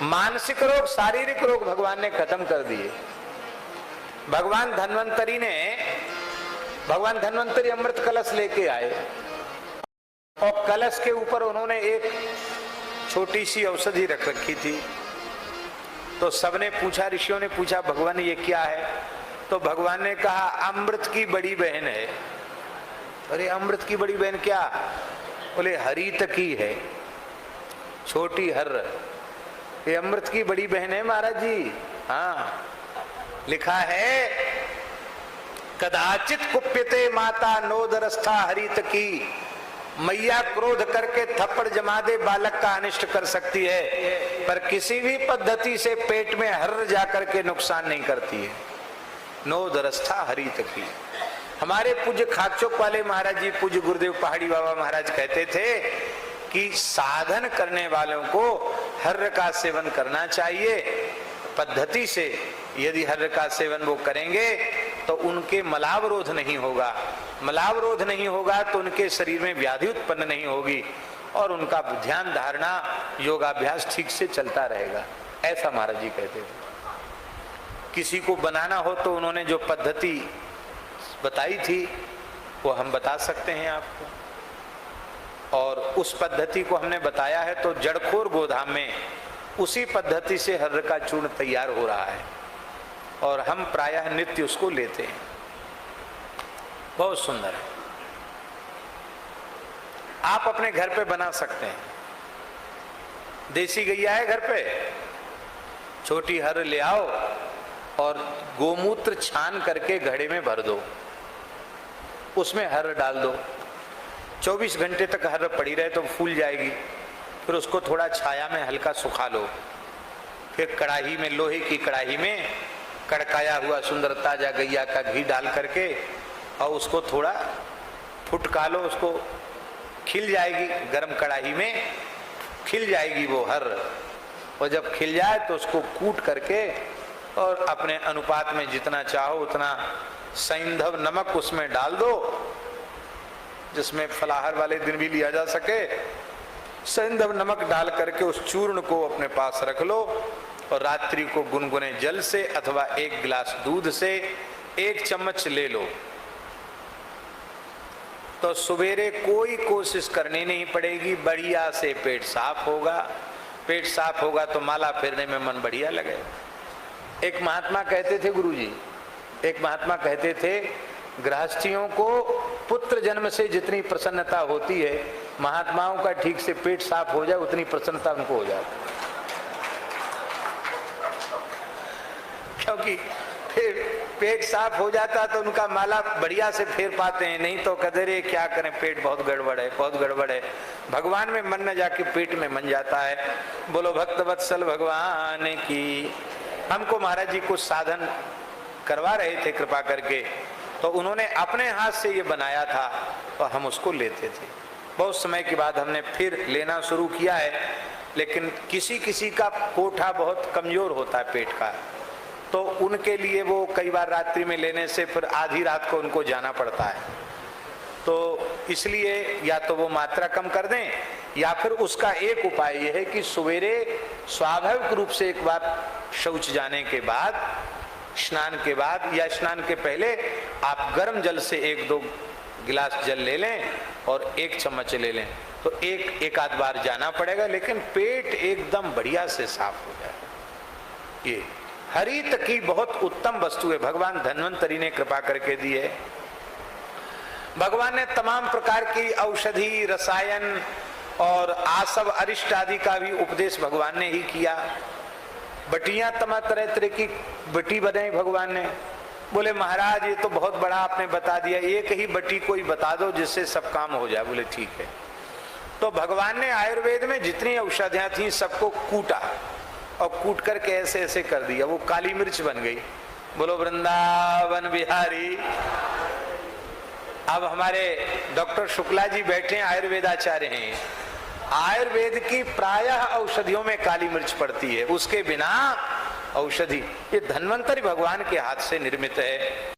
मानसिक रोग, शारीरिक रोग भगवान ने खत्म कर दिए। भगवान धन्वंतरी अमृत कलश लेके आए और कलश के ऊपर उन्होंने एक छोटी सी औषधि रख रखी थी। तो सबने पूछा, ऋषियों ने पूछा, भगवान ये क्या है? तो भगवान ने कहा अमृत की बड़ी बहन है। अरे अमृत की बड़ी बहन क्या? बोले हरित की है, छोटी हर्र, ये अमृत की बड़ी बहन है महाराज जी। हाँ, लिखा है कदाचित कुप्यते माता नोदरस्था हरित की, मैया क्रोध करके थप्पड़ जमा दे बालक का अनिष्ट कर सकती है, पर किसी भी पद्धति से पेट में हर्र जाकर के नुकसान नहीं करती है। नोदरस्था हरित की। हमारे पूज्य खाकचौक वाले महाराज जी, पूज्य गुरुदेव पहाड़ी बाबा महाराज कहते थे कि साधन करने वालों को हर्र का सेवन करना चाहिए पद्धति से। यदि हर्र का सेवन वो करेंगे तो उनके मलावरोध नहीं होगा, मलावरोध नहीं होगा तो उनके शरीर में व्याधि उत्पन्न नहीं होगी और उनका ध्यान धारणा योगाभ्यास ठीक से चलता रहेगा। ऐसा महाराज जी कहते थे। किसी को बनाना हो तो उन्होंने जो पद्धति बताई थी वो हम बता सकते हैं आपको, और उस पद्धति को हमने बताया है तो जड़खोर गोधाम में उसी पद्धति से हर्र का चूर्ण तैयार हो रहा है और हम प्रायः नित्य उसको लेते हैं। बहुत सुंदर है, आप अपने घर पे बना सकते हैं। देसी गैया है घर पे, छोटी हर्र ले आओ और गोमूत्र छान करके घड़े में भर दो, उसमें हर्र डाल दो, 24 घंटे तक हर्र पड़ी रहे तो फूल जाएगी। फिर उसको थोड़ा छाया में हल्का सुखा लो, फिर कढ़ाई में, लोहे की कढ़ाई में कड़काया हुआ सुंदर ताजा गैया का घी डाल करके और उसको थोड़ा फुटका लो, उसको खिल जाएगी, गरम कढ़ाई में खिल जाएगी वो हर्र। और जब खिल जाए तो उसको कूट करके और अपने अनुपात में जितना चाहो उतना सैंधव नमक उसमें डाल दो, जिसमें फलाहार वाले दिन भी लिया जा सके। सैंधव नमक डाल करके उस चूर्ण को अपने पास रख लो और रात्रि को गुनगुने जल से अथवा 1 गिलास दूध से 1 चम्मच ले लो, तो सवेरे कोई कोशिश करनी नहीं पड़ेगी, बढ़िया से पेट साफ होगा। पेट साफ होगा तो माला फेरने में मन बढ़िया लगेगा। एक महात्मा कहते थे, गुरुजी, एक महात्मा कहते थे, गृहस्थियों को पुत्र जन्म से जितनी प्रसन्नता होती है, महात्माओं का ठीक से पेट साफ हो जाए उतनी प्रसन्नता उनको हो जाती, क्योंकि पेट साफ हो जाता तो उनका माला बढ़िया से फेर पाते हैं। नहीं तो कहते रे क्या करें, पेट बहुत गड़बड़ है, बहुत गड़बड़ है। भगवान में मन न जाके पेट में मन जाता है। बोलो भक्त वत्सल भगवान की। हमको महाराज जी कुछ साधन करवा रहे थे कृपा करके, तो उन्होंने अपने हाथ से ये बनाया था और हम उसको लेते थे। बहुत समय के बाद हमने फिर लेना शुरू किया है, लेकिन किसी किसी का कोठा बहुत कमजोर होता है पेट का, तो उनके लिए वो कई बार रात्रि में लेने से फिर आधी रात को उनको जाना पड़ता है। तो इसलिए या तो वो मात्रा कम कर दें, या फिर उसका एक उपाय ये है कि सवेरे स्वाभाविक रूप से एक बार शौच जाने के बाद, स्नान के बाद या स्नान के पहले आप गर्म जल से 1-2 गिलास जल ले लें और 1 चम्मच ले लें, तो एक आध बार जाना पड़ेगा, लेकिन पेट एकदम बढ़िया से साफ हो जाए। ये हरित की बहुत उत्तम वस्तु है, भगवान धन्वंतरी ने कृपा करके दी है। भगवान ने तमाम प्रकार की औषधि, रसायन और आसव अरिष्ट आदि का भी उपदेश भगवान ने ही किया। बटियां तमाम तरह तरह की बटी बनाई भगवान ने। बोले महाराज ये तो बहुत बड़ा आपने बता दिया, एक ही बटी कोई बता दो जिससे सब काम हो जाए। बोले ठीक है। तो भगवान ने आयुर्वेद में जितनी औषधियां थी सबको कूटा और कूट करके ऐसे ऐसे कर दिया, वो काली मिर्च बन गई। बोलो वृंदावन बिहारी। अब हमारे डॉक्टर शुक्ला जी बैठे आयुर्वेदाचार्य हैं, आयुर्वेद की प्रायः औषधियों में काली मिर्च पड़ती है, उसके बिना औषधि। ये धन्वंतरी भगवान के हाथ से निर्मित है।